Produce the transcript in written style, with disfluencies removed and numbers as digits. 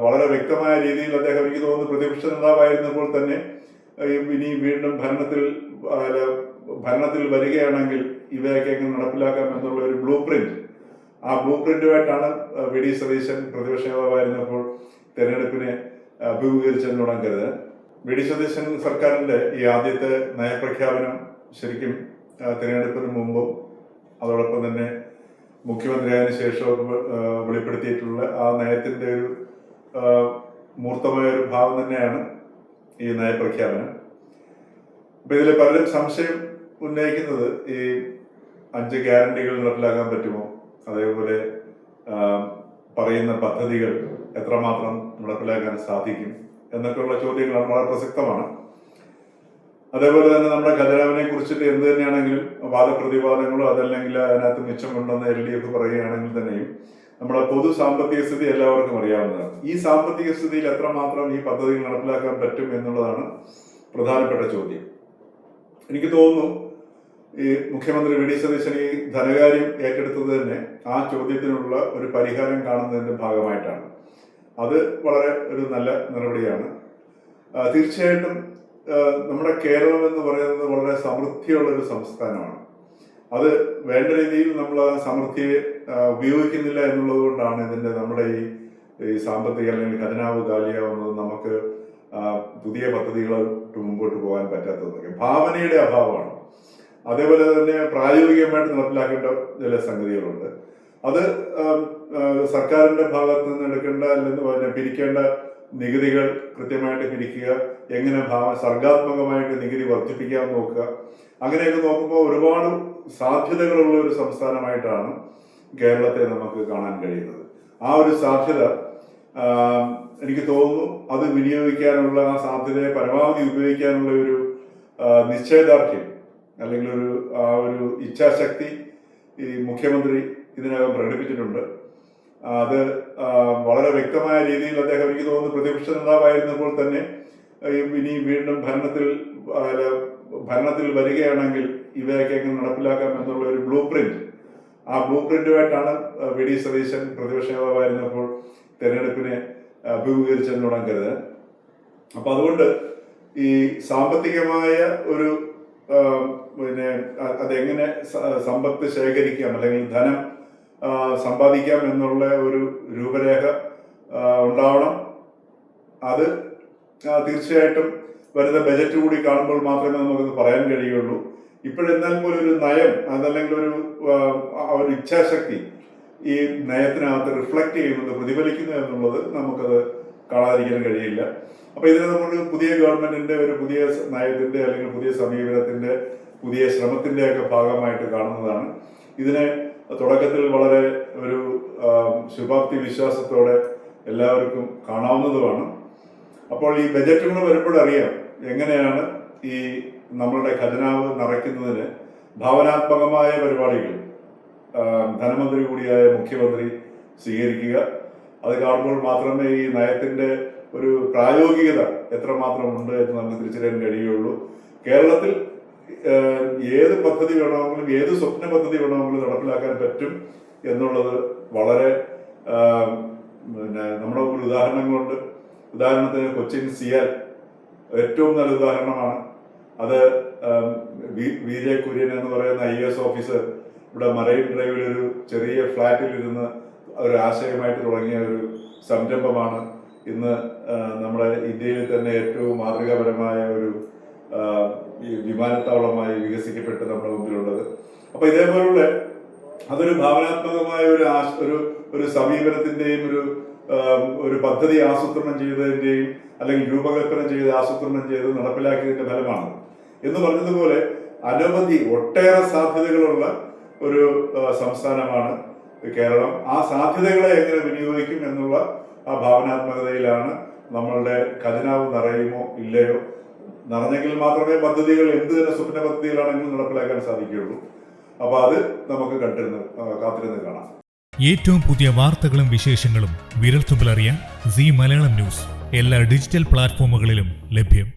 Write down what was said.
വളരെ വ്യക്തമായ രീതിയിൽ അദ്ദേഹം, എനിക്ക് തോന്നുന്നു പ്രതിപക്ഷ നേതാവായിരുന്നപ്പോൾ തന്നെ ഇനി വീണ്ടും ഭരണത്തിൽ വരികയാണെങ്കിൽ ഇവയൊക്കെ എങ്ങനെ നടപ്പിലാക്കാം എന്നുള്ള ഒരു ആ ബ്ലൂ പ്രിന്റുമായിട്ടാണ് വി ഡി സതീശൻ പ്രതിപക്ഷ നേതാവായിരുന്നപ്പോൾ തെരഞ്ഞെടുപ്പിനെ അഭിമുഖീകരിച്ചെന്ന് തുടങ്ങാൻ കരുതാൻ. വി ഡി സതീശൻ സർക്കാരിന്റെ ഈ ആദ്യത്തെ നയപ്രഖ്യാപനം ശരിക്കും തിരഞ്ഞെടുപ്പിന് മുമ്പും അതോടൊപ്പം തന്നെ മുഖ്യമന്ത്രിയായതിനു ശേഷമൊക്കെ വെളിപ്പെടുത്തിയിട്ടുള്ള ആ നയത്തിന്റെ ഒരു മൂർത്തമായ ഒരു ഭാവം തന്നെയാണ് ഈ നയപ്രഖ്യാപനം. അപ്പൊ ഇതിൽ പലരും സംശയം ഉന്നയിക്കുന്നത് ഈ 5 ഗ്യാരണ്ടികൾ നടപ്പിലാക്കാൻ പറ്റുമോ, അതേപോലെ പറയുന്ന പദ്ധതികൾ എത്രമാത്രം നടപ്പിലാക്കാൻ സാധിക്കും എന്നൊക്കെയുള്ള ചോദ്യങ്ങളാണ്, വളരെ പ്രസക്തമാണ്. അതേപോലെ തന്നെ നമ്മുടെ ഖജനാവിനെ കുറിച്ചിട്ട് എന്ത് തന്നെയാണെങ്കിലും വാദപ്രതിവാദങ്ങളോ അതല്ലെങ്കിൽ അതിനകത്ത് മിച്ചമുണ്ടെന്ന് LDF പറയുകയാണെങ്കിൽ തന്നെയും നമ്മുടെ പൊതു സാമ്പത്തിക സ്ഥിതി എല്ലാവർക്കും അറിയാവുന്നതാണ്. ഈ സാമ്പത്തിക സ്ഥിതിയിൽ എത്രമാത്രം ഈ പദ്ധതികൾ നടപ്പിലാക്കാൻ പറ്റും എന്നുള്ളതാണ് പ്രധാനപ്പെട്ട ചോദ്യം. എനിക്ക് തോന്നുന്നു ഈ മുഖ്യമന്ത്രി വി ഡി സതീശൻ ഈ ധനകാര്യം ഏറ്റെടുത്തത് തന്നെ ആ ചോദ്യത്തിനുള്ള ഒരു പരിഹാരം കാണുന്നതിന്റെ ഭാഗമായിട്ടാണ്. അത് വളരെ ഒരു നല്ല നടപടിയാണ്. തീർച്ചയായിട്ടും നമ്മുടെ കേരളം എന്ന് പറയുന്നത് വളരെ സമൃദ്ധിയുള്ള ഒരു സംസ്ഥാനമാണ്. അത് വേണ്ട രീതിയിൽ നമ്മൾ ആ സമൃദ്ധിയെ ഉപയോഗിക്കുന്നില്ല എന്നുള്ളത് കൊണ്ടാണ് നമ്മുടെ ഈ സാമ്പത്തിക അല്ലെങ്കിൽ ഖജനാവ് കാലിയാവുന്നത്, നമുക്ക് പുതിയ പദ്ധതികളായിട്ട് മുമ്പോട്ട് പോകാൻ പറ്റാത്തതൊക്കെ ഭാവനയുടെ അഭാവമാണ്. അതേപോലെ തന്നെ പ്രായോഗികമായിട്ട് നടപ്പിലാക്കേണ്ട ചില സംഗതികളുണ്ട്. അത് സർക്കാരിന്റെ ഭാഗത്ത് നിന്ന് എടുക്കേണ്ട അല്ലെങ്കിൽ പിരിക്കേണ്ട നികുതികൾ കൃത്യമായിട്ട് പിരിക്കുക, എങ്ങനെ സർഗാത്മകമായിട്ട് നികുതി വർദ്ധിപ്പിക്കാൻ നോക്കുക. അങ്ങനെയൊക്കെ നോക്കുമ്പോൾ ഒരുപാട് സാധ്യതകളുള്ള ഒരു സംസ്ഥാനമായിട്ടാണ് കേരളത്തെ നമുക്ക് കാണാൻ കഴിയുന്നത്. ആ ഒരു സാധ്യത എനിക്ക് തോന്നുന്നു അത് വിനിയോഗിക്കാനുള്ള, ആ സാധ്യതയെ പരമാവധി ഉപയോഗിക്കാനുള്ള ഒരു നിശ്ചയദാർഢ്യം അല്ലെങ്കിൽ ഒരു ഇച്ഛാശക്തി ഈ മുഖ്യമന്ത്രി ഇതിനകം പ്രകടിപ്പിച്ചിട്ടുണ്ട്. അത് വളരെ വ്യക്തമായ രീതിയിൽ അദ്ദേഹം, എനിക്ക് തോന്നുന്നു പ്രതിപക്ഷ നേതാവായിരുന്നപ്പോൾ തന്നെ ഇനി വീണ്ടും ഭരണത്തിൽ വരികയാണെങ്കിൽ ഇവയൊക്കെ എങ്ങനെ നടപ്പിലാക്കാം എന്നുള്ള ഒരു ആ ബ്ലൂ പ്രിന്റുമായിട്ടാണ് വി ഡി സതീശൻ പ്രതിപക്ഷ നേതാവായിരുന്നപ്പോൾ തെരഞ്ഞെടുപ്പിനെ അഭിമുഖീകരിച്ചെന്ന് തുടങ്ങാൻ കരുതാൻ. അപ്പൊ അതുകൊണ്ട് ഈ സാമ്പത്തികമായ ഒരു അതെങ്ങനെ സമ്പത്ത് ശേഖരിക്കാം അല്ലെങ്കിൽ ധനം സമ്പാദിക്കാം എന്നുള്ള ഒരു രൂപരേഖ ഉണ്ടാവണം. അത് തീർച്ചയായിട്ടും വരുന്ന ബജറ്റ് കൂടി കാണുമ്പോൾ മാത്രമേ നമുക്കത് പറയാൻ കഴിയുള്ളൂ. ഇപ്പോഴെന്നാൽ പോലും ഒരു നയം അതല്ലെങ്കിൽ ഒരു ഇച്ഛാശക്തി ഈ നയത്തിനകത്ത് റിഫ്ലക്ട് ചെയ്യുന്നത്, പ്രതിഫലിക്കുന്നു എന്നുള്ളത് നമുക്കത് കാണാതിരിക്കാൻ കഴിയില്ല. അപ്പൊ ഇതിനെ നമ്മൾ പുതിയ ഗവൺമെന്റിന്റെ ഒരു പുതിയ നയത്തിന്റെ അല്ലെങ്കിൽ പുതിയ സമീപനത്തിന്റെ പുതിയ ശ്രമത്തിന്റെ ഒക്കെ ഭാഗമായിട്ട് കാണുന്നതാണ്. ഇതിനെ തുടക്കത്തിൽ വളരെ ഒരു ശുഭാപ്തി വിശ്വാസത്തോടെ എല്ലാവർക്കും കാണാവുന്നതുമാണ്. അപ്പോൾ ഈ ബജറ്റ് കൂടെ വരുമ്പോഴറിയാം എങ്ങനെയാണ് ഈ നമ്മളുടെ ഖജനാവ് നിറയ്ക്കുന്നതിന് ഭാവനാത്മകമായ പരിപാടികൾ ധനമന്ത്രി കൂടിയായ മുഖ്യമന്ത്രി സ്വീകരിക്കുക. അത് കാണുമ്പോൾ മാത്രമേ ഈ നയത്തിന്റെ ഒരു പ്രായോഗികത എത്രമാത്രം ഉണ്ട് എന്ന് നമുക്ക് തിരിച്ചറിയാൻ കഴിയുള്ളൂ. കേരളത്തിൽ ഏത് പദ്ധതി വേണമെങ്കിലും ഏത് സ്വപ്ന പദ്ധതി വേണമെങ്കിലും നടപ്പിലാക്കാൻ പറ്റും എന്നുള്ളത് വളരെ നമ്മുടെ ഒരു ഉദാഹരണങ്ങളുണ്ട്. ഉദാഹരണത്തിന് കൊച്ചിൻ സിയാൽ ഏറ്റവും നല്ല ഉദാഹരണമാണ്. അത് VJ കുര്യൻ എന്ന് പറയുന്ന IAS ഓഫീസർ ഇവിടെ മറൈൻ ഡ്രൈവിൽ ഒരു ചെറിയ ഫ്ലാറ്റിൽ ഇരുന്ന് ഒരു ആശയമായിട്ട് തുടങ്ങിയ ഒരു സംരംഭമാണ് ഇന്ന് നമ്മുടെ ഇന്ത്യയിൽ തന്നെ ഏറ്റവും മാതൃകാപരമായ ഒരു വിമാനത്താവളമായി വികസിക്കപ്പെട്ട് നമ്മുടെ മുമ്പിലുള്ളത്. അപ്പൊ ഇതേപോലുള്ള അതൊരു ഭാവനാത്മകമായ ഒരു സമീപനത്തിന്റെയും ഒരു പദ്ധതി ആസൂത്രണം ചെയ്തതിന്റെയും അല്ലെങ്കിൽ രൂപകൽപ്പന ചെയ്ത് ആസൂത്രണം ചെയ്ത് നടപ്പിലാക്കിയതിന്റെ ഫലമാണ് എന്ന് പറഞ്ഞതുപോലെ ഒട്ടേറെ സാധ്യതകളുള്ള ഒരു സംസ്ഥാനമാണ് കേരളം. ആ സാധ്യതകളെ എങ്ങനെ വിനിയോഗിക്കും എന്നുള്ള ആ ഭാവനാത്മകതയിലാണ് നമ്മളുടെ ഖജനാവ് നിറയുമോ ഇല്ലയോ. നിറഞ്ഞെങ്കിൽ മാത്രമേ പദ്ധതികൾ എന്ത് തന്നെ സ്വപ്ന പദ്ധതികളാണെങ്കിലും നടപ്പിലാക്കാൻ സാധിക്കുകയുള്ളൂ. അപ്പൊ അത് നമുക്ക് കാത്തിരുന്ന് കാണാം. ഏറ്റവും പുതിയ വാർത്തകളും വിശേഷങ്ങളും വിരൽത്തുമ്പിൽ അറിയാൻ സീ മലയാളം ന്യൂസ് എല്ലാ ഡിജിറ്റൽ പ്ലാറ്റ്ഫോമുകളിലും ലഭ്യം.